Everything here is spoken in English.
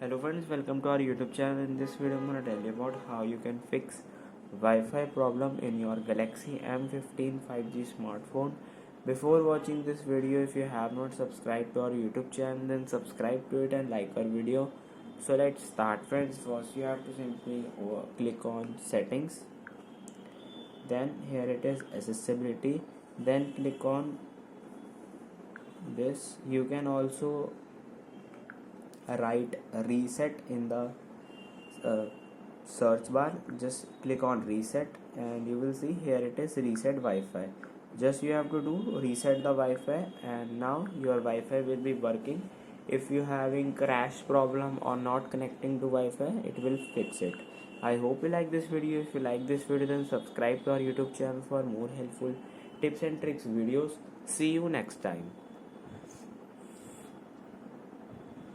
Hello friends, welcome to our YouTube channel. In this video I'm going to tell you about how you can fix Wi-Fi problem in your Galaxy M15 5G smartphone. Before watching this video, if you have not subscribed to our YouTube channel, then subscribe to it and like our video. So let's start friends. First you have to simply click on settings, then here it is accessibility, then click on this. You can also write reset in the uh, search bar. Just click on reset and you will see here it is reset Wi-Fi. Just you have to do reset the Wi-Fi and now your Wi-Fi will be working. If you having crash problem or not connecting to Wi-Fi, it will fix it. I hope you like this video. If you like this video, then subscribe to our YouTube channel for more helpful tips and tricks videos. See you next time.